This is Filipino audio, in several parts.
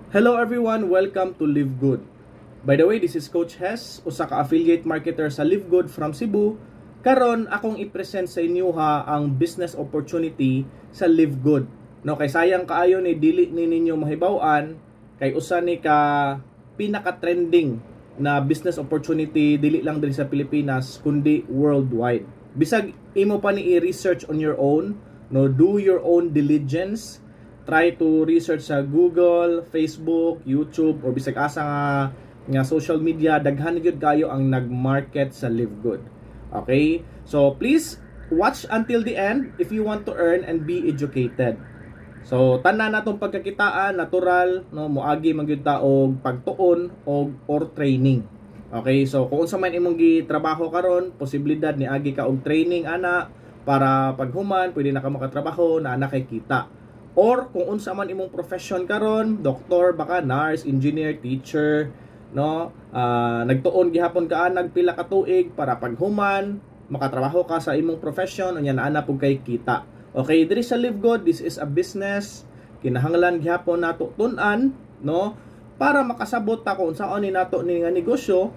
Hello everyone, welcome to Live Good. By the way, this is Coach Hes, usa ka affiliate marketer sa Live Good from Cebu. Karon akong i-present sa inyo ang business opportunity sa Live Good. No, kay sayang kaayo ni dili ni ninyo mahibaw-an kay usa ni ka pinaka-trending na business opportunity dili lang diri sa Pilipinas kundi worldwide. Bisag imo pa ni i-research on your own, no, do your own diligence. Try to research sa Google, Facebook, YouTube, or bisag asa nga social media. Daghan gyud kayo ang nag-market sa Live Good. Okay? So, please watch until the end if you want to earn and be educated. So, tanan natong pagkakitaan, natural, no, moagi man gyud ta og pagtuon or training. Okay? So, kung unsa man imong gitrabaho karon, posibilidad ni agi ka og training ana para paghuman pwede na ka makatrabaho na ana kay kita. Or kung unsa man imong profession karon, doktor, baka nurse, engineer, teacher, no? Nagtuon gihapon ka nagpila ka tuig para paghuman makatrabaho ka sa imong profession unya naa pug kay kita. Okay, diri sa Live Good, this is a business kinahanglan gihapon nato tun-an, no? Para makasabot ta kung unsaon ni nato ni nga negosyo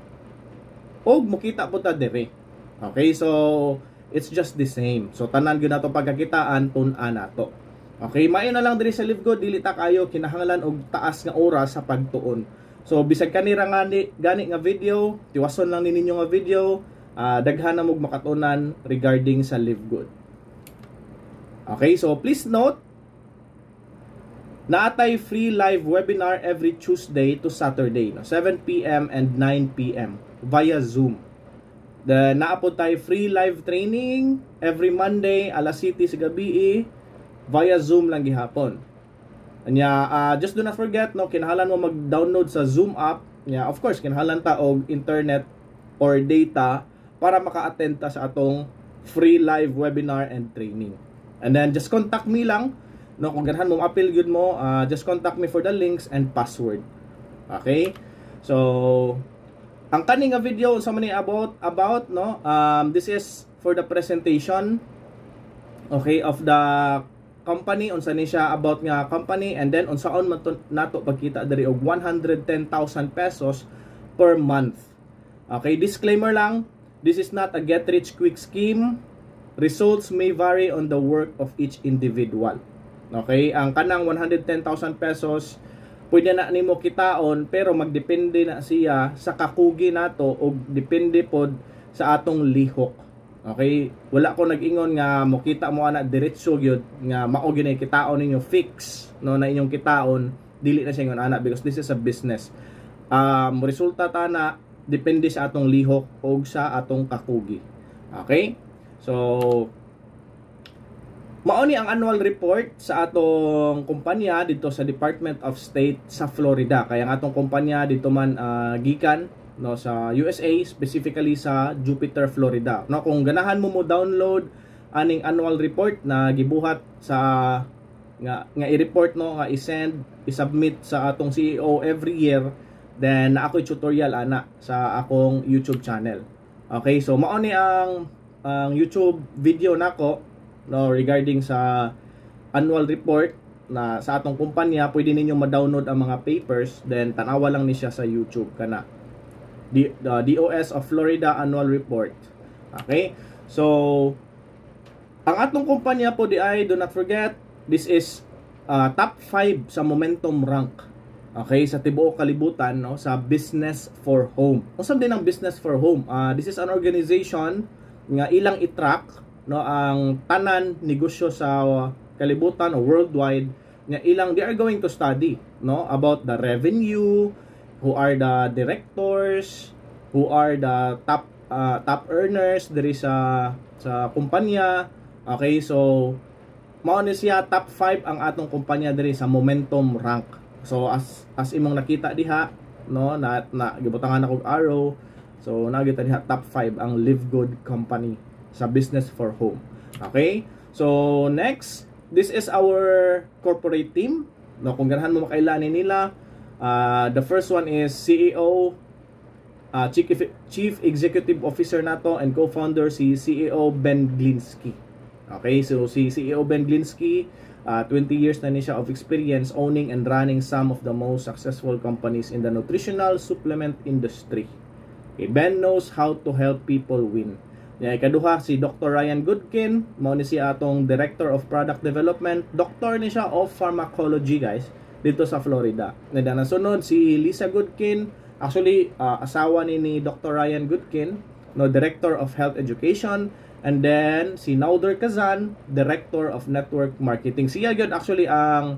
og mukita pud ta diri. Okay, so it's just the same. So tanan gyud nato pagkakitaan tun-an nato. Okay, maayo na lang diri sa Live Good, dili ta kayo kinahanglan og taas nga oras sa pagtuon. So bisag kanira gani nga video, tiwason lang ninyo nga video, daghan na mog makatunan regarding sa Live Good. Okay, so please note, naatay free live webinar every Tuesday to Saturday, no? 7 p.m. and 9 p.m. via Zoom. Naapod tayo free live training every Monday alas 7 sa gabi via Zoom lang gihapon. Anya, just do not forget, no, kinahanglan mo mag-download sa Zoom app. Yeah, of course, kinahanglan ta og internet or data para maka-attend ta sa atong free live webinar and training. And then just contact me lang, no, kung ganahan mo ma-appeal gyud mo, just contact me for the links and password. Okay? So, ang kaning nga video sa man about, no, this is for the presentation, okay, of the company, unsa ni siya about nga company, and then unsaon man nato pagkita diri og 110,000 pesos per month. Okay, disclaimer lang, this is not a get rich quick scheme. Results may vary on the work of each individual. Okay, ang kanang 110,000 pesos pwede na nimo kitaon pero magdepende na siya sa kakugi nato og depende pod sa atong lihok. Okay, wala ko nag-ingon nga mokita mo ana diretso gyud nga mao gyud kitaon ninyo fix, no, na inyong kitaon, dili na siya ingon ana because this is a business. Resulta ta na depende sa atong lihok og sa atong kakugi. Okay? So mao ni ang annual report sa atong kumpanya dito sa Department of State sa Florida. Kaya ang atong kumpanya dito man gikan, no, sa USA, specifically sa Jupiter, Florida. No, kung ganahan mo download aning annual report na gibuhat sa nga i-report, no, nga i-send, i-submit sa atong CEO every year, then ako'y tutorial ana sa akong YouTube channel. Okay, so mao ni ang YouTube video nako, no, regarding sa annual report na sa atong kumpanya. Pwede ninyo ma-download ang mga papers, then tanawa lang ni siya sa YouTube kana. The DOS of Florida Annual Report. Okay? So, ang atong kumpanya po di ay, do not forget, this is top 5 sa momentum rank. Okay? Sa tibuok kalibutan, no? Sa Business for Home. Usab din ang Business for Home. This is an organization nga ilang i-track, no, ang tanan negosyo sa kalibutan o worldwide nga ilang they are going to study, no, about the revenue, who are the directors, who are the top earners diri sa kumpanya. Okay, so mao ni siya top 5 ang atong kumpanya diri sa momentum rank. So as imong nakita diha, no, na gibutangan ako og arrow. So nakita diha top 5 ang Live Good company sa Business for Home. Okay? So next, this is our corporate team. No, kung ganahan mo makailani nila, the first one is CEO, Chief Executive Officer nato and co-founder si CEO Ben Glinsky. Okay, so si CEO Ben Glinsky, 20 years na niya of experience owning and running some of the most successful companies in the nutritional supplement industry. Okay, Ben knows how to help people win. Ikaduha, si Dr. Ryan Goodkin, mao ni siya atong Director of Product Development, Doctor ni siya of Pharmacology, guys, dito sa Florida. Nasunod si Lisa Goodkin, actually asawa ni Dr. Ryan Goodkin, no, Director of Health Education. And then si Nauder Kazan, Director of Network Marketing. Siya gyud actually ang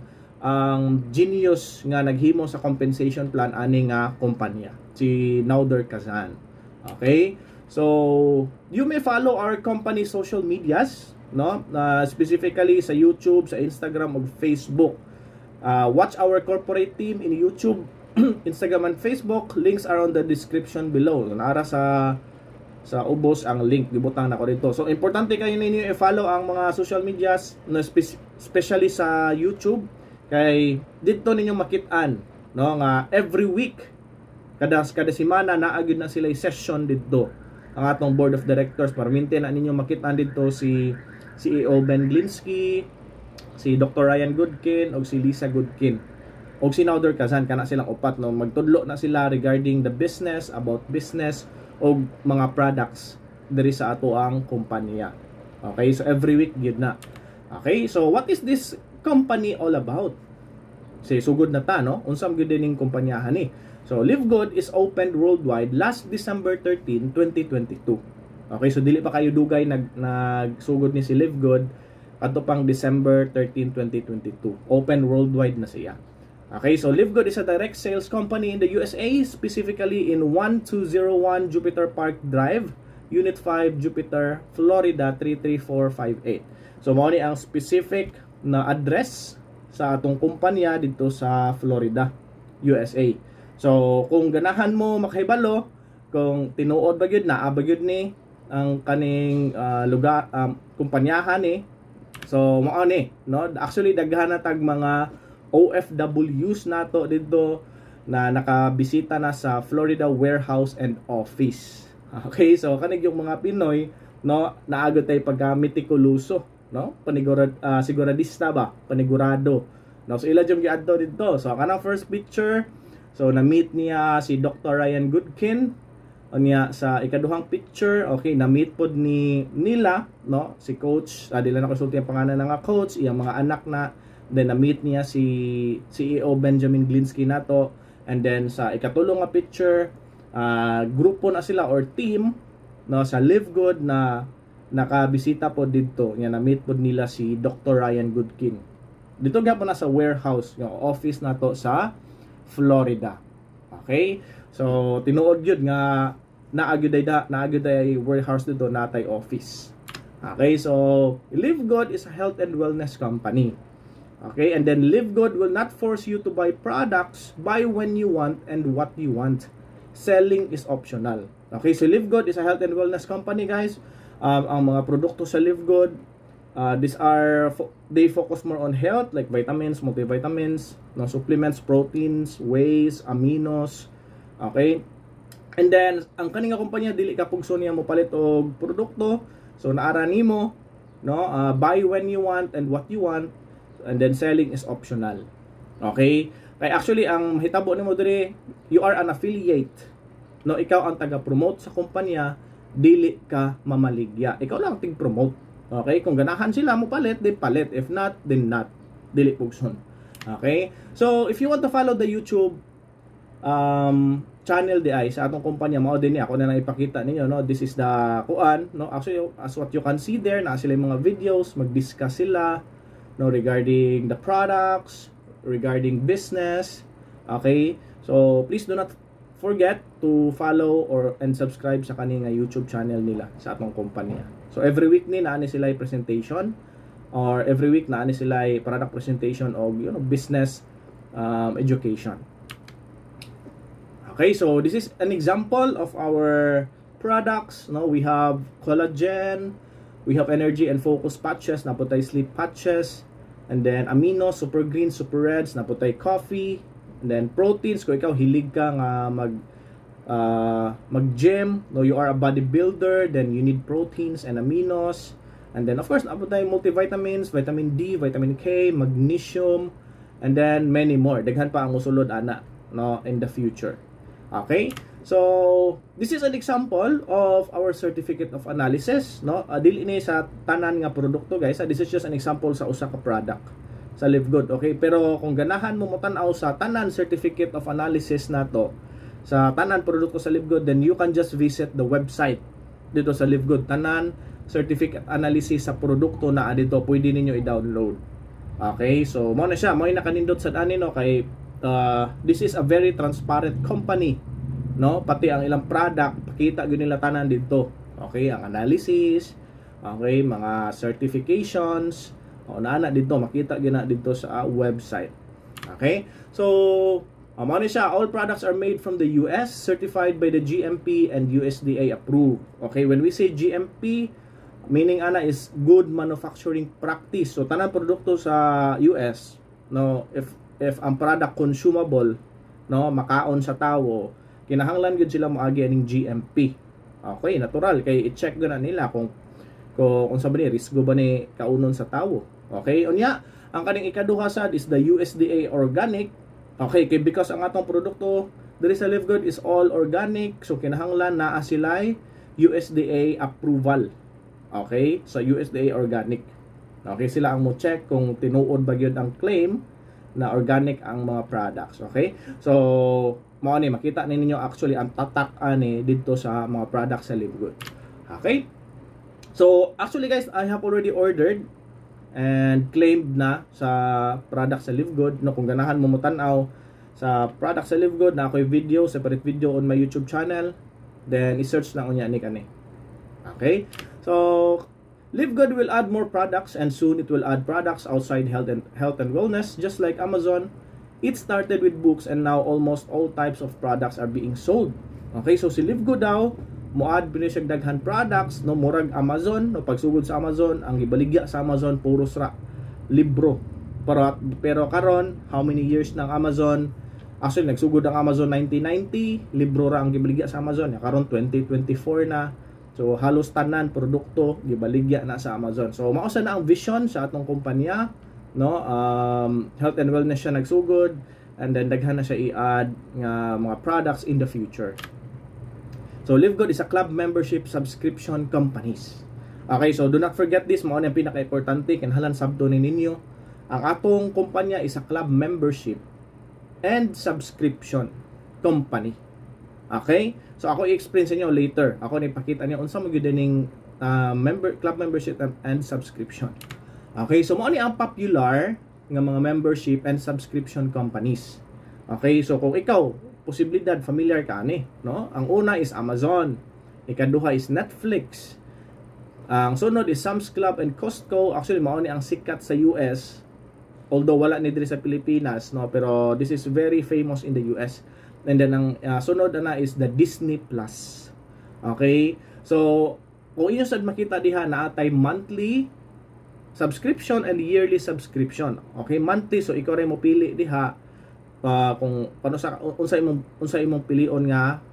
genius nga naghimo sa compensation plan ani nga kumpanya, si Nauder Kazan. Okay? So, you may follow our company social medias, no? Specifically sa YouTube, sa Instagram ug Facebook. Watch our corporate team in YouTube, Instagram and Facebook. Links are on the description below. Nara sa ubos ang link, gibutang nako dito. So importante kayo ninyo i-follow ang mga social medias, no, especially sa YouTube, kay dito ninyo makit-an, no, nga every week kada semana naagid na sila session dito ang atong board of directors para maintain na ninyo makit-an dito si CEO Ben Glinsky, si Dr. Ryan Goodkin ug si Lisa Goodkin ug si Nauder Kazan. Kana silang upat, no, magtudlo na sila regarding the business, about business o mga products diri sa ato ang kumpanya. Okay, so every week gyud na. Okay, so what is this company all about? Say sugod na ta, no, unsam gyud ning kumpanyahan ni. So Live Good is opened worldwide last December 13, 2022. Okay, so dili pa kayo dugay nagsugod ni si Live Good adto pang December 13, 2022. Open worldwide na siya. Okay, so Live Good is a direct sales company in the USA, specifically in 1201 Jupiter Park Drive, Unit 5, Jupiter, Florida 33458. So mao ni ang specific na address sa atong kumpanya dito sa Florida, USA. So kung ganahan mo makahibalo kung tinuod ba gyud naa ba gyud ni ang kaning lugar, kumpanyahan ni, so mao ni, no, actually daghan na tag mga OFWs nato dito na nakabisita na sa Florida warehouse and office. Okay, so kanig yung mga Pinoy, no, naagod tay pagka-metikuloso, no? Siguradista ba? Panigurado. No, so ila jung giadto dito. So kanang first picture, so na-meet niya si Dr. Ryan Goodkin. Niya sa ikaduhang picture, okay, na-meet pod nila, no, si coach, dili na konsulti ang pangalan nga coach, iyang mga anak na. Then na-meet niya si CEO Benjamin Glinsky nato. And then sa ikatulong nga picture, grupo na sila or team, no, sa Live Good na nakabisita po dito. Nga na-meet po nila si Dr. Ryan Goodkin. Dito gyapon na sa warehouse, yung office nato sa Florida. Okay? So tinuod gyud nga naagyoday warehouse dito natay office. Okay? So Live Good is a health and wellness company. Okay, and then Live Good will not force you to buy products. Buy when you want and what you want. Selling is optional. Okay, so Live Good is a health and wellness company, guys. Ang mga produkto sa Live Good, they focus more on health, like vitamins, multivitamins, no, supplements, proteins, wheys, aminos. Okay, and then ang kaninga kumpanya dili ka pugso niya mo palit og produkto. So naara nimo, no, buy when you want and what you want. And then selling is optional. Okay? Kaya actually ang hitabo nimo dire, you are an affiliate. No, ikaw ang taga-promote sa kumpanya, dili ka mamaligya. Ikaw lang tig-promote. Okay? Kung ganahan sila mo palit, then palit. If not, then not. Dili pugson. Okay? So, if you want to follow the YouTube channel di ay sa atong kumpanya, mao din ni ako na lang ipakita ninyo, no. This is the kuan, no. Actually, as what you can see there, na sila yung mga videos, mag-discuss sila, no, regarding the products, regarding business. Okay, so please do not forget to follow and subscribe sa kaning YouTube channel nila sa atong kumpanya. So every week ni naani sila presentation, or every week naani sila product presentation o business education. Okay, so this is an example of our products. No, we have collagen, we have energy and focus patches, naputay sleep patches, and then amino, super green, super reds, naputay coffee, and then proteins, kung ikaw hilig ka nga mag-gym, no, you are a bodybuilder, then you need proteins and aminos. And then of course naabot tayo multivitamins, vitamin D, vitamin K, magnesium, and then many more. Daghan pa ang musulod ana no in the future. Okay? So this is an example of our certificate of analysis no. Dili ni sa tanan nga produkto guys. This is just an example sa usa ka product sa Live Good. Okay? Pero kung ganahan mo tan-aw sa tanan certificate of analysis nato sa tanan produkto sa Live Good, then you can just visit the website dito sa Live Good. Tanan certificate analysis sa produkto na dito pwede ninyo i-download. Okay, so mo na siya, mo ay nakanindot sa ani no kay this is a very transparent company no, pati ang ilang product pakita gyud nila tanan dito. Okay, ang analysis, okay, mga certifications o naana dito makita gyud na dito sa website. Okay, so mo na siya, all products are made from the US, certified by the GMP and USDA approved. Okay, when we say GMP, meaning ana is good manufacturing practice. So tanang produkto sa US no, if ang product consumable no, makaon sa tawo, kinahanglan gud sila moagi aning GMP. Okay, natural kay i-check gud na nila kung unsa ba ni risgo ba ni kaunon sa tawo. Okay, unya ang kaning ikaduha sad is the USDA organic. Okay, kay because ang atong produkto diri sa Live Good is all organic, so kinahanglan naa sila'y USDA approval. Okay, so USDA organic. Okay, sila ang mo check kung tinuod ba gyud ang claim na organic ang mga products. Okay, so mao ni makita ninyo actually ang tatak ani dito sa mga products sa Live Good. Okay, so actually guys, I have already ordered and claimed na sa products sa Live Good no. Kung ganahan mo tan-aw sa products sa Live Good na ako'y video, separate video on my YouTube channel, then i-search lang unya ni kani. Okay, so Live Good will add more products and soon it will add products outside health and wellness. Just like Amazon, it started with books and now almost all types of products are being sold. Okay, so si Live Good daw moad binisig daghan products no, murag Amazon no. Pagsugod sa Amazon, ang gibaligya sa Amazon puro ra libro. Pero karon, how many years ng Amazon? Actually nagsugod ang Amazon 1990, libro ra ang gibaligya sa Amazon. Karon 2024 na. So halos tanan produkto gibaligya na sa Amazon. So mao na ang vision sa atong kumpanya no. Health and wellness siya nagsugod, and then daghan na siya i-add nga mga products in the future. So Live Good is a club membership subscription companies. Okay, so do not forget this, mao na ang pinaka-importante kinahanglan sabto ninyo. Ang atong kumpanya is a club membership and subscription company. Okay? So ako i-explain sa inyo later. Ako ni pakita niyo unsa mo gyud ning club membership and subscription. Okay, so mao ni ang popular nga mga membership and subscription companies. Okay, so kung ikaw posibilidad familiar ka ani, no? Ang una is Amazon, ikaduha is Netflix. Ang sunod is Sam's Club and Costco. Actually mao ni ang sikat sa US. Although wala ni diri sa Pilipinas, no, pero this is very famous in the US. And then ang sunod na is the Disney Plus. Okay? So, kung inyo sad makita diha na atay monthly subscription and yearly subscription. Okay, monthly, so ikaw ray mo pili diha kung paano sa unsa imong pilion nga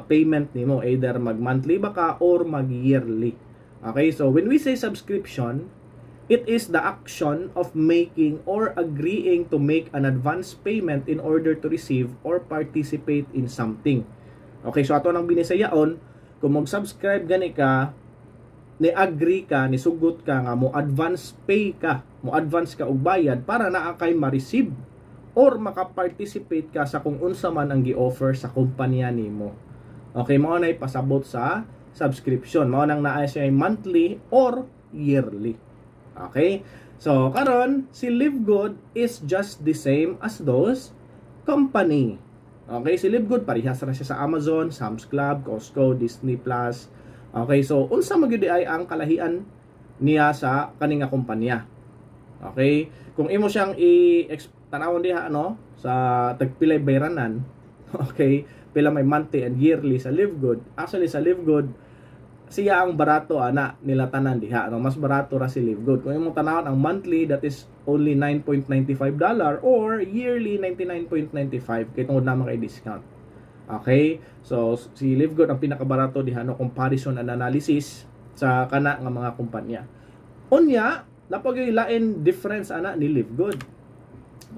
payment nimo, either mag monthly ba ka or mag yearly. Okay, so when we say subscription, it is the action of making or agreeing to make an advance payment in order to receive or participate in something. Okay, so ato nang binisayaon, kung mag-subscribe gani ka, ni-agree ka, nisugot ka nga mo advance pay ka, mo advance ka og bayad para naa kay ma-receive or maka-participate ka sa kung unsa man ang gi-offer sa kumpanya nimo. Okay, mao nay pasabot sa subscription. Mao nang naa siya monthly or yearly. Okay? So, karon si Live Good is just the same as those company. Okay? Si Live Good, parehas na siya sa Amazon, Sam's Club, Costco, Disney Plus. Okay? So, unsa magyud ay ang kalahian niya sa kaninga kumpanya. Okay? Kung imo siyang tanawon diha sa tagpilay bayranan, okay? Pila may monthly and yearly sa Live Good. Actually, sa Live Good, siya ang barato ana nila tanan diha, no? Mas barato ra si Live Good. Kung imong tanawon ang monthly, that is only $9.95 or yearly $99.95 kay tungod na kay discount. Okay, so si Live Good ang pinakabarato diha no, comparison and analysis sa kana nga mga kumpanya. Unya, napag yung lain difference ana ni Live Good.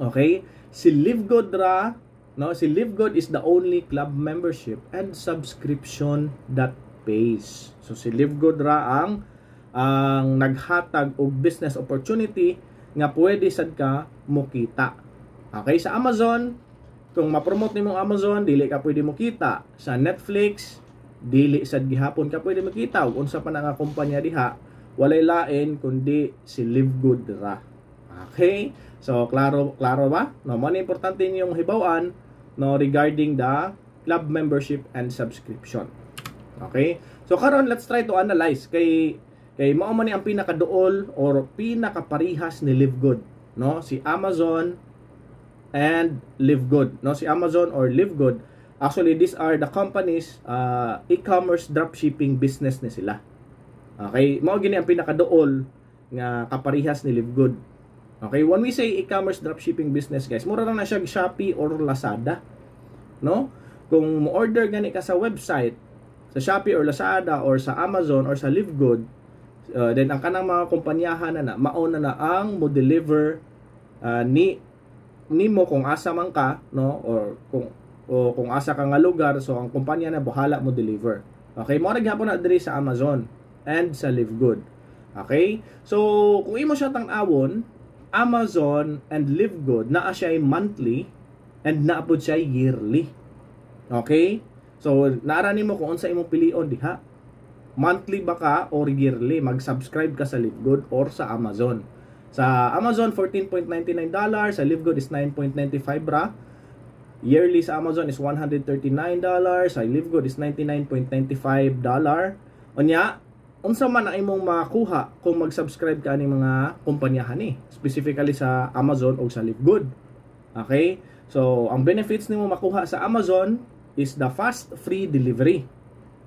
Okay? Si Live Good ra, no, si Live Good is the only club membership and subscription that pays. So si Live Good ra ang naghatag og business opportunity nga pwede sad ka mokita. Okay, sa Amazon, kung ma-promote nimong Amazon, dili ka pwede mokita. Sa Netflix, dili sad gihapon ka pwede makita. Ug unsa pa na nga kumpanya diha, walay lain kundi si Live Good ra. Okay? So klaro ba? No, mo na importante niyong hibaw-an no regarding the club membership and subscription. Okay? So karon let's try to analyze kay mao man ni ang pinakaduol or pinakaparihas ni Live Good, no? Si Amazon and Live Good, no? Si Amazon or Live Good, actually these are the companies e-commerce dropshipping business ni sila. Okay, mao gini ang pinakaduol nga kaparihas ni Live Good. Okay, when we say e-commerce dropshipping business, guys, mura lang na siya Shopee or Lazada, no? Kung mo-order gani ka sa website, sa Shopee or Lazada or sa Amazon or sa Live Good, then ang kanang mga kumpanyahan na mauna na ang mo-deliver nimo kung asa man ka, no? Or kung asa ka nga lugar, so ang kumpanya na bahala mo deliver. Okay, mo ra gyapon na diri sa Amazon and sa Live Good. Okay? So, kung imo siya tang-awon, Amazon and Live Good naa siya monthly and naa pud siya yearly. Okay? So, naara nimo kung unsa imong pilion diha. Monthly ba ka or yearly? Mag-subscribe ka sa Live Good or sa Amazon. Sa Amazon, $14.99. Sa Live Good is $9.95 ra. Yearly sa Amazon is $139. Sa Live Good is $99.95. Unya, unsa man ang imong makuha kung mag-subscribe ka ani mga kumpanyahan ni, specifically sa Amazon o sa Live Good. Okay? So, ang benefits nimo makuha sa Amazon is the fast free delivery.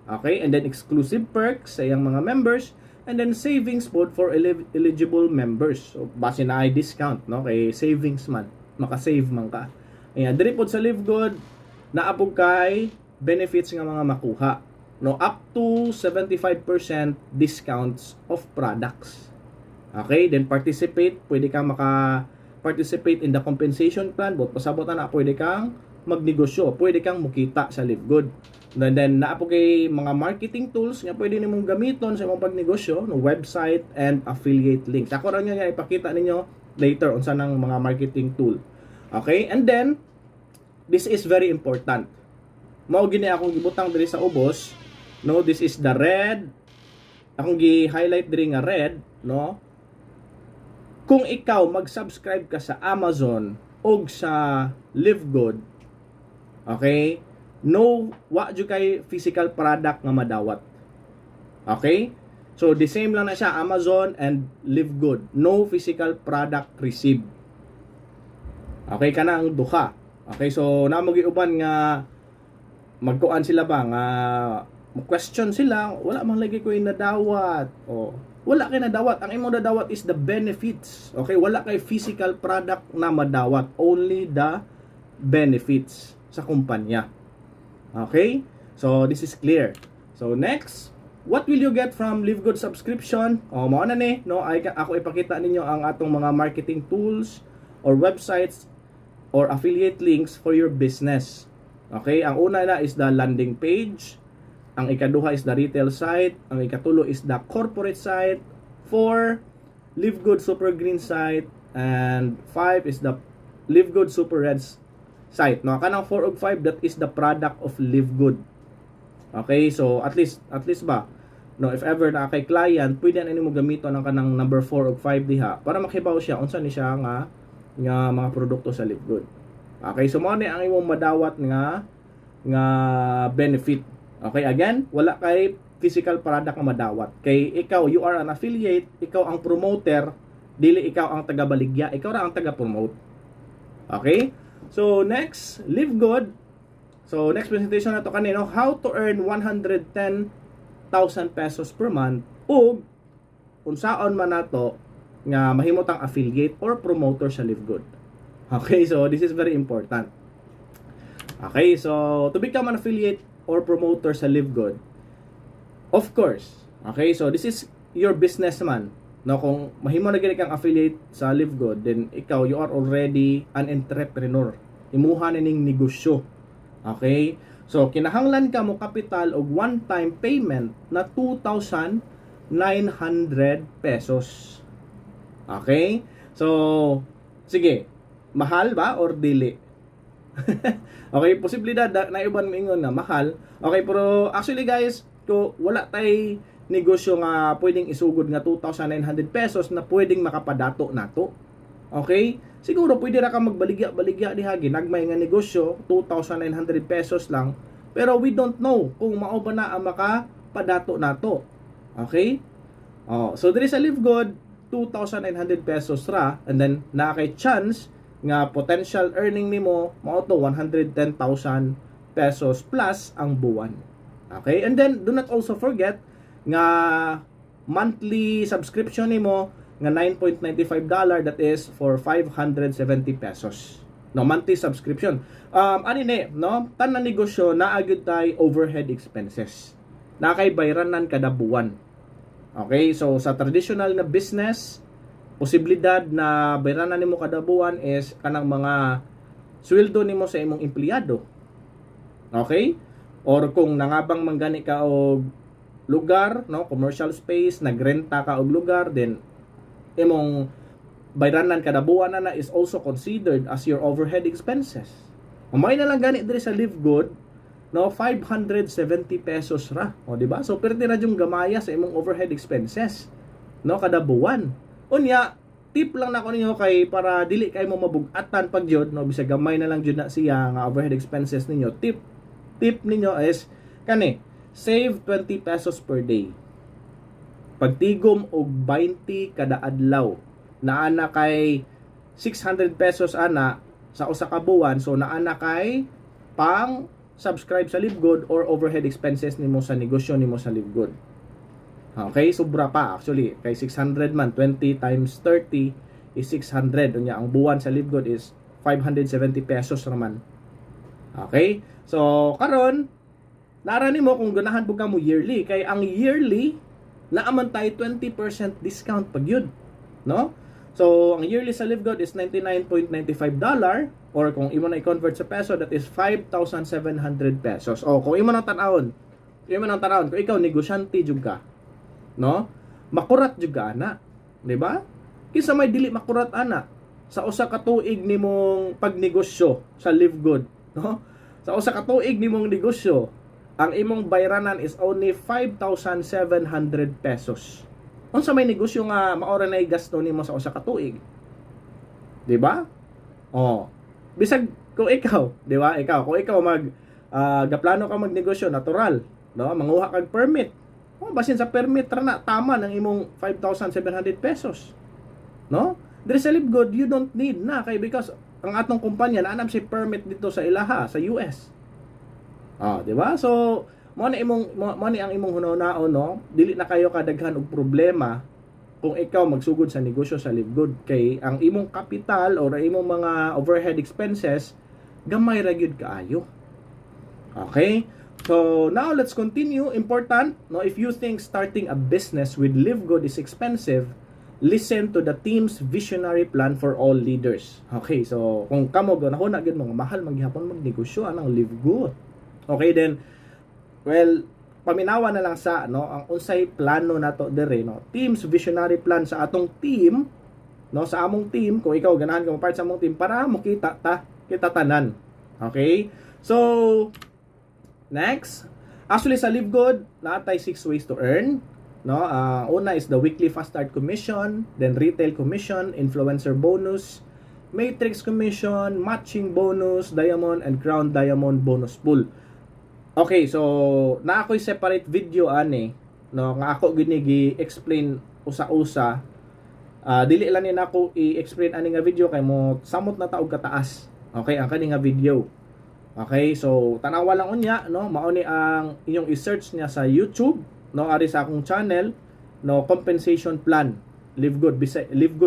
Okay? And then exclusive perks sa iyang mga members, and then savings pod for eligible members. So, base na ay discount, no? Kay savings man, maka-save man ka. Ayan, diri pod sa Live Good, naapog kay benefits nga mga makuha. No, up to 75% discounts of products. Okay, then pwede kang maka-participate in the compensation plan, but pasabot na pwede kang magnegosyo, pwede kang mukita sa Live Good. Then naa po kay mga marketing tools nga pwede nimong gamiton sa imong pagnegosyo, no, website and affiliate links. Ako ra nga ipakita ninyo later unsa nang mga marketing tool. Okay, and then this is very important. Mao gini akong gibutang diri sa ubos. No, this is the red. Akong gi-highlight diri nga red, no? Kung ikaw mag-subscribe ka sa Amazon o sa Live Good, okay? No, wa jud kay physical product nga madawat. Okay? So the same lang na siya Amazon and Live Good. No physical product received. Okay kana ang duha. Okay, so namo giuban nga magkuan sila ba nga question sila, wala man lagi ko nadawat. O wala kay nadawat. Ang imong nadawat is the benefits. Okay, wala kay physical product na madawat, only the benefits sa kumpanya. Okay? So this is clear. So next, what will you get from Live Good subscription? O mao na ni, no? Ako ipakita ninyo ang atong mga marketing tools or websites or affiliate links for your business. Okay? Ang una na is the landing page. Ang ikaduha is the retail site. Ang ikatulo is the corporate site. 4, Live Good Super Green site. And 5 is the Live Good Super Red site. No, kanang 4 ug 5, that is the product of Live Good. Okay, so at least ba, no, if ever na kay client, pwede na nimo gamiton ang kanang number 4 ug 5 diha para makibaw siya unsa ni siya nga mga produkto sa Live Good. Okay, so mo ni ang imong madawat nga benefit. Okay, again, wala kay physical product nga madawat. Kay ikaw, you are an affiliate, ikaw ang promoter, dili ikaw ang taga-baligya, ikaw ra ang taga-promote. Okay? So, next, Live Good. So, next presentation na to kanino, how to earn 110,000 pesos per month ug unsaon man nato nga mahimutang affiliate or promoter sa Live Good. Okay, so this is very important. Okay, so to become an affiliate or promoter sa Live Good, of course, okay, so this is your businessman. No, kung mahimo na gid kang affiliate sa Live Good, then ikaw you are already an entrepreneur. Imuha na ning negosyo. Okay? So kinahanglan ka mo kapital og one-time payment na 2,900 pesos. Okay? So sige, mahal ba or dili? Okay, posibilidad na iban mingon na mahal. Okay, pero actually guys, ko wala tay negosyo nga pwedeng isugod nga 2,900 pesos na pwedeng makapadato nato. Okay? Siguro pwede ra ka magbaligya-baligya diha ginagmay nga negosyo 2,900 pesos lang, pero we don't know kung mao ba na ang makapadato nato. Okay? So diri sa Live Good 2,900 pesos ra, and then na kay chance nga potential earning nimo mao to 110,000 pesos plus ang buwan. Okay? And then do not also forget nga monthly subscription nimo nga $9.95, that is for 570 pesos. No, monthly subscription. Ani ne, no? Tanan negosyo naa gyud tay overhead expenses. Na kay bayranan kada buwan. Okay? So sa traditional na business, posibilidad na bayranan nimo kada buwan is kanang mga sweldo nimo sa imong empleyado. Okay? Or kung nangabang manggani ka og lugar, no, commercial space, nagrenta ka og lugar, then imong bayranan kada buwan na is also considered as your overhead expenses. Umay na lang gani diri sa Live Good, no, 570 pesos ra, o di ba? So perti na yung gamaya sa imong overhead expenses, no, kada buwan. Unya, tip lang na ko ninyo kay para dili kay mo mabugatan pag jud, no, bisag gamay na lang jud na siya nga overhead expenses ninyo. Tip ninyo is kani, save 20 pesos per day. Pagtigom og 20 kada adlaw. Naana kay 600 pesos ana sa usa ka buwan, so naana kay pang subscribe sa Live Good or overhead expenses nimo sa negosyo nimo sa Live Good. Okay, sobra pa actually. Kay 600 man, 20 times 30 is 600. Unya, ang buwan sa Live Good is 570 pesos naman. Okay? So, karon nara nimo kung ganahan pud ka mo yearly. Kay ang yearly, naaman tayo 20% discount pag yun. No? So, ang yearly sa Live Good is $99.95, or kung imo na i-convert sa peso, that is 5,700 pesos. O, kung imo nang tanawon, kung ikaw negosyante jud ka, no? Makurat jud ka ana, di ba? Kinsa may dili makurat ana sa usa ka tuig nimong pagnegosyo sa Live Good, no? Sa usa ka tuig nimong negosyo, ang imong bayranan is only 5,700 pesos. Unsa may negosyo nga maora na gasto nimo sa usa ka tuig? Di ba? Bisag kung ikaw, di ba? Kung ikaw gaplano ka magnegosyo natural, no? Manguha kag permit. Basin sa permit ra na tama ng imong 5,700 pesos. No? Diri sa Live Good, you don't need na kay because ang atong kumpanya naanam si permit dito sa ilaha sa US. Di ba? So, mo ni ang imong hunahunahon, no? Dili na kayo kadaghan og problema kung ikaw magsugod sa negosyo sa Live Good, kay ang imong kapital or imong mga overhead expenses gamay ra gyud kaayo. Okay? So, now let's continue. Important, no, if you think starting a business with Live Good is expensive, listen to the team's visionary plan for all leaders. Okay, so kung kamo nahuna gyud mga mahal maghapon magnegosyo anang Live Good. Okay, then well, paminawa na lang sa no ang unsay plano nato dire, no. Team's visionary plan sa atong team, no, sa among team, kung ikaw ganahan ka mo part sa among team para mo kita tanan. Okay? So, next, actually sa Live Good, natay 6 ways to earn. No, una is the weekly fast start commission, then retail commission, influencer bonus, matrix commission, matching bonus, diamond and crown diamond bonus pool. Okay, so na ako'y separate video ani, no, nga ako ginigi explain usa-usa. Dili lang ni nako i-explain ani nga video kay mo samot na taog kataas. Okay, ang kani nga video. Okay, so tanawa lang unya, no, mao ni ang inyong i-search niya sa YouTube, no, ari sa akong channel, no, compensation plan, Live Good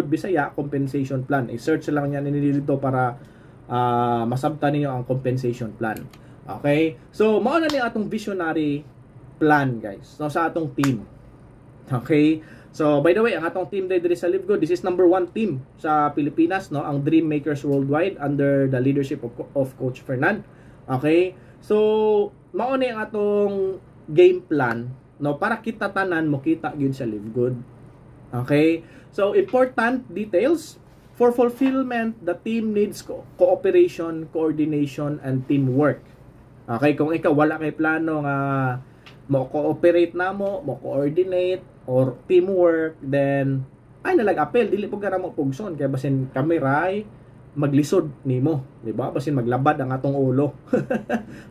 Bisaya compensation plan. I-search lang niya ninyo dito para masabtan niyo ang compensation plan. Okay? So, mao na ni atong visionary plan, guys. No, sa atong team. Okay? So, by the way, ang atong team diri sa Live Good, this is number 1 team sa Pilipinas, no? Ang Dream Makers Worldwide under the leadership of Coach Fernan. Okay? So, mao ni ang atong game plan, no? Para kita tanan mo kita gyud sa Live Good. Okay? So, important details. For fulfillment, the team needs cooperation, coordination, and teamwork. Okay? Kung ikaw wala kay plano nga mo-cooperate na mo coordinate, or teamwork, then ay nalag-apel, dili po ka na mo pugson. Kaya basin kameray, maglisod nimo, di ba? Basin maglabad ang atong ulo.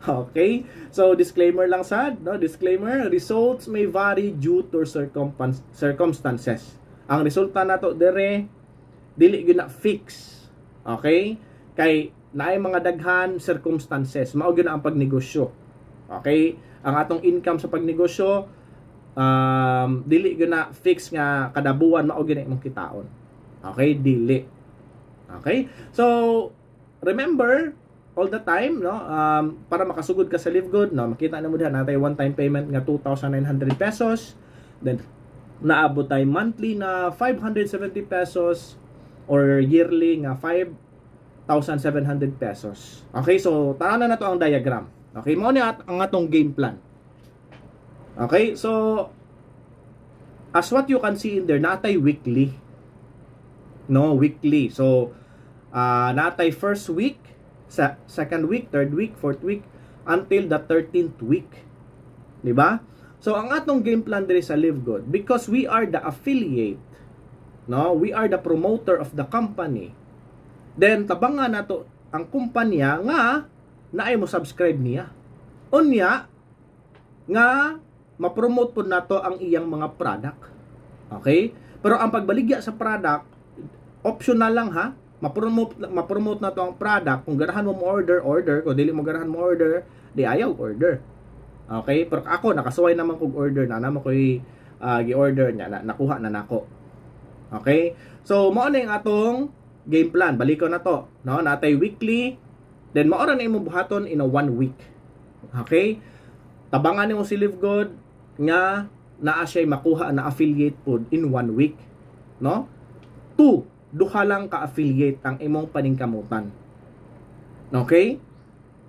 Okay? So, disclaimer lang sad, no? Disclaimer, results may vary due to circumstances. Ang resulta nato dire dili gyud na fix. Okay? Kay naay mga daghan circumstances, mao gyud na ang pagnegosyo. Okay? Ang atong income sa pagnegosyo dili gyud na fix nga kada buwan mao gyud imong kitaon. Okay? Dili. Okay? So, remember all the time, no? Para makasugod ka sa Live Good, no? Makita na mo diha natay one-time payment nga 2,900 pesos. Then naabot tay monthly na 570 pesos or yearly nga 5,700 pesos. Okay? So, tanaw na nato ang diagram. Okay? Mao ni ang atong game plan. Okay? So, as what you can see in there, natay weekly. No, weekly. So, natay first week, second week, third week, fourth week, until the 13th week. Diba? So, ang atong game plan diri sa Live Good, because we are the affiliate, no? We are the promoter of the company. Then, tabangan nato ang kumpanya nga naay mo subscribe niya. Unya, nga ma-promote po nato ang iyang mga product. Okay? Pero ang pagbaligya sa product, optional lang ha. Ma-promote na to ang product. Kung ganahan mo order. Kung dili mo ganahan mo order, di ayaw order. Okay? Pero ako, nakasuway naman kong order na. Naman ko gi-order niya. Nakuha na nako. Okay? So, mao na yung atong game plan. Balik ko na to. No? Natay weekly. Then, mao na imong buhaton in a 1 week. Okay? Tabangan nimo si Live Good nga naa siya makuha na affiliate pod in 1 week. No? 2, duha lang ka-affiliate ang imong paningkamutan. Okay?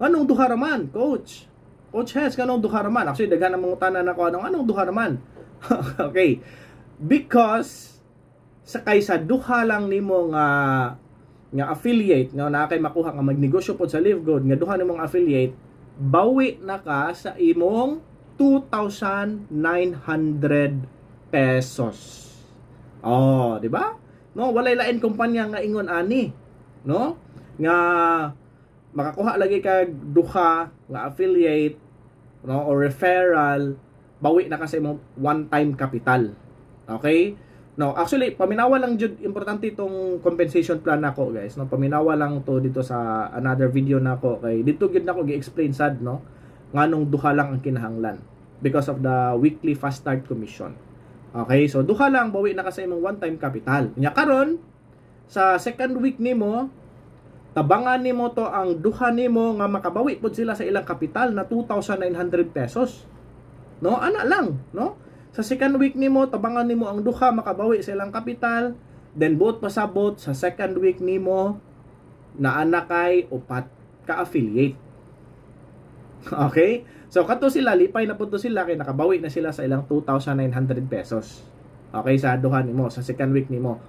Anong duha raman, coach? Coach Hes, kanong duha raman? Actually, daghan ang mga tanan ako anong duha raman? Okay. Because sa kaysa duha lang nimo nga affiliate nga na kay makuha nga magnegosyo pod sa Live Good nga duha nimong affiliate, bawi na ka sa imong 2,900 pesos. Oh, di ba? No, walay lain kumpanya nga ingon ani, no? Nga makakuha lagi kag duha nga affiliate, no, or referral, bawi na ka sa imong one-time capital. Okay? No, actually paminawa lang jud importante itong compensation plan nako, guys. No, paminawa lang to dito sa another video nako kay dito gid nako gi-explain sad, no, nganong duha lang ang kinahanglan because of the weekly fast start commission. Okay, so duha lang bawi na ka sa imong one-time capital. Nya karon sa second week nimo, tabangan nimo to ang duha nimo nga makabawi pod sila sa ilang kapital na 2,900 pesos. No, ana lang, no? Sa second week nimo, tabangan nimo ang duha makabawi sa ilang kapital, then buot pasabot sa second week nimo na anak kay upat ka affiliate. Okay? So kato sila lipay na pud sila kay nakabawi na sila sa ilang 2,900 pesos. Okay, sa duha nimo sa second week nimo.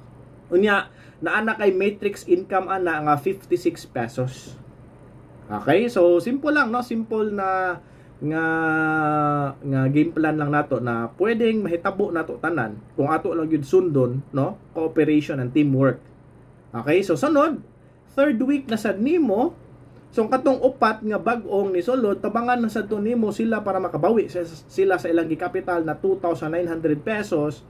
Unya, naana kay matrix income ana nga 56 pesos. Okay? So simple lang, no? Simple na nga game plan lang nato na pwedeng mahitabo nato tanan kung ato lang gyud sundon, no? Cooperation and teamwork. Okay? So sunod, third week na sad nimo. So katong upat nga bag-ong ni sulod, tabangan na sad to nimo sila para makabawi sila sa ilang gikapital na 2,900 pesos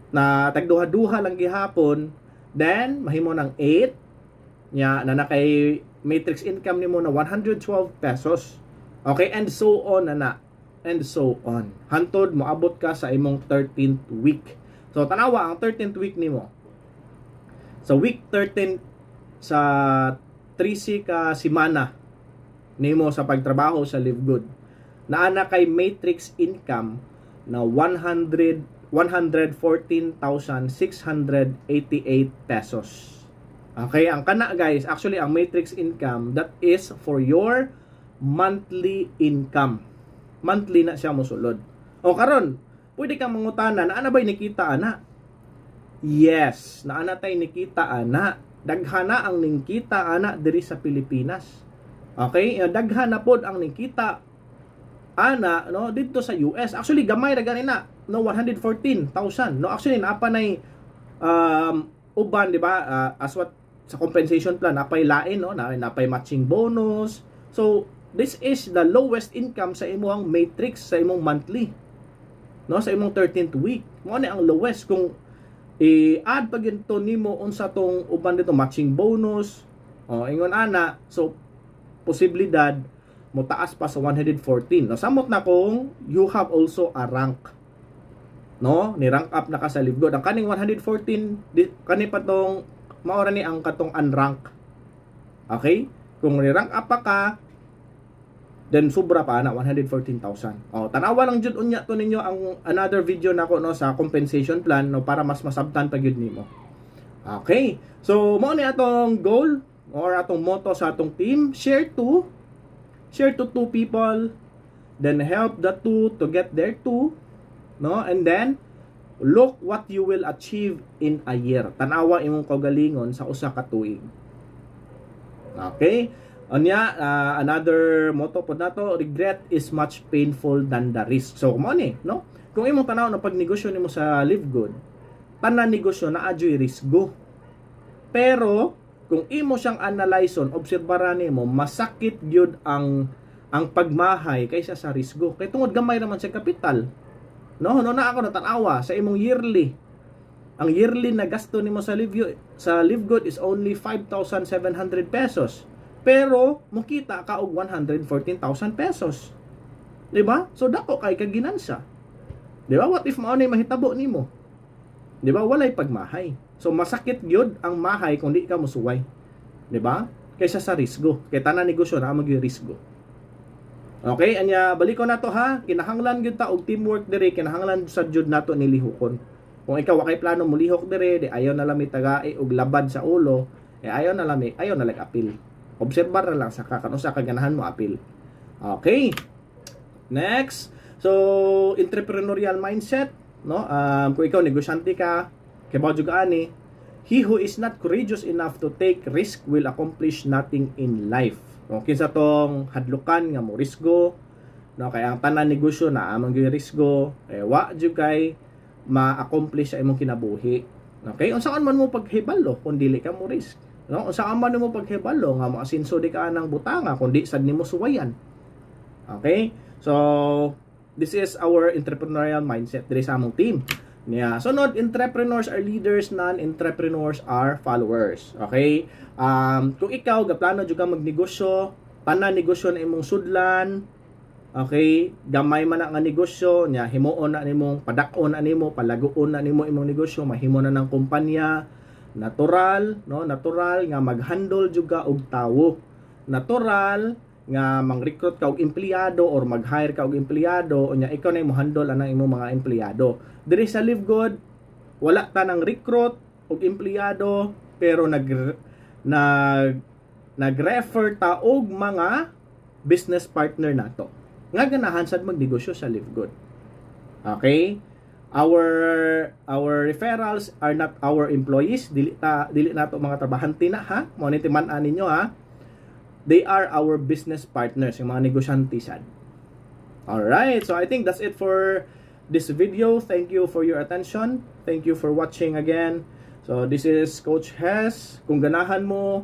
na tagduha-duha lang gihapon. Then mahimo ng 8 nya na kay matrix income nimo na 112 pesos. Okay, and so on na. And so on. Hantod moabot ka sa imong 13th week. So tanawa ang 13th week nimo. Sa week 13 sa 3 ka semana nimo sa pagtrabaho sa Live Good, naana kay matrix income na 101 114,688 pesos. Okay, ang kana guys, actually ang matrix income, that is for your monthly income. Monthly na siya mosulod. O karon, pwede kang mangutana na ana ba'y nikita ana? Yes, na ana tay nikita ana. Daghana ang nikita ana diri sa Pilipinas. Okay, daghana pod ang nikita ana no dito sa US. Actually gamay ra ganina no 114,000 no. Actually naapa nay uban di ba as what sa compensation plan napay lain no, napay matching bonus. So this is the lowest income sa imong matrix sa imong monthly. No, sa imong 13th week. Mo ni ang lowest kung i-add pa ginto nimo unsa tong uban dito matching bonus. Ingon ana, so posibilidad mo taas pa sa 114. No, samot na kung you have also a rank. No, ni rank up na ka sa Live Good. Ang kaning 114 kani pa tong maora ni ang katong unrank. Okay? Kung ni rank up pa ka, then sobra pa na 114,000. Tanawa lang jud unya to ninyo ang another video nako no sa compensation plan no para mas masabtan pa gyud nimo. Okay? So mo ni atong goal or atong motto sa atong team, share to 2 people, then help the 2 to get there too, no? And then look what you will achieve in a year. Tanawa imong kaugalingon sa usa ka tuig. Okay? Another motto po nato, regret is much painful than the risk. So, mo ni, no? Kung imong tanaw na pagnegosyo nimo sa Live Good, tanan negosyo na adyoy risgo. Pero kung imo siyang analyson, obserbaran nimo, masakit gyud ang pagmahay kaysa sa risgo. Kay tungod gamay naman sa kapital. No, na ako natanawa sa imong yearly. Ang yearly na gasto nimo sa Live Good is only 5,700 pesos. Pero mukita ka og 114,000 pesos. 'Di ba? So dako kay kag ginansa. 'Di ba? What if mao nay mahitabo nimo? 'Di ba? Walay pagmahay. So masakit gyud ang mahay kung di ka mosuway. 'Di ba? Kaysa sa risgo. Kay tanan negosyo na magyo risgo. Okay, anya balik ko na to ha. Kinahanglan gyud ta og teamwork dire, kinahanglan sa jud nato nilihokon. Kung ikaw wa kay plano mo lihok dire, di ayaw na lami tagai og labad sa ulo, ayaw na lag apil. Obserbar na lang sa kung sa kaganahan mo apil. Okay. Next. So, entrepreneurial mindset, no? Kung ikaw negosyante ka, kibaw jud ani, he who is not courageous enough to take risk will accomplish nothing in life. No, kinsa tong hadlukan nga mo risgo, no, kay ang tanan negosyo na amang gyud risgo, wa jud kay ma-accomplish sa imong kinabuhi. Okay? Unsaon man mo paghibalo kung dili ka mo risk? No, unsaon man mo paghibalo nga mo asinso di ka nang butanga kundi sad nimo suwayan. Okay? So, this is our entrepreneurial mindset diri sa among team. Yeah. Sunod, entrepreneurs are leaders, non-entrepreneurs are followers. Okay? Kung ikaw gaplano jud ka magnegosyo, tanan negosyo na imong sudlan, okay, gamay man na nga negosyo, nya himuon na nimong padak-on na nimo, palaguon na nimo imong negosyo, mahimo na ng kumpanya, natural, no, natural nga mag-handle jud ka og tawo. Natural nga mang-recruit ka og empleyado or mag-hire ka og empleyado, nya ikaw na imo handle anang imong mga empleyado. Diri sa Live Good, wala ta nang recruit og empleyado, pero nag-refer ta og mga business partner nato nga ganahan sad magnegosyo sa Live Good. Okay? Our referrals are not our employees, dili nato mga trabahante na ha. Mo ni timan-an ninyo ha. They are our business partners, yung mga negosyante sad. All right, so I think that's it for this video. Thank you for your attention. Thank you for watching again. So this is Coach Hes. Kung ganahan mo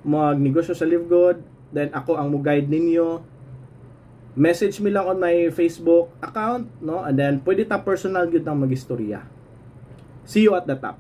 magnegosyo sa Live Good, then ako ang mo-guide ninyo. Message me lang on my Facebook account, no? And then pwede ta personal gyud nang magistorya. See you at the top.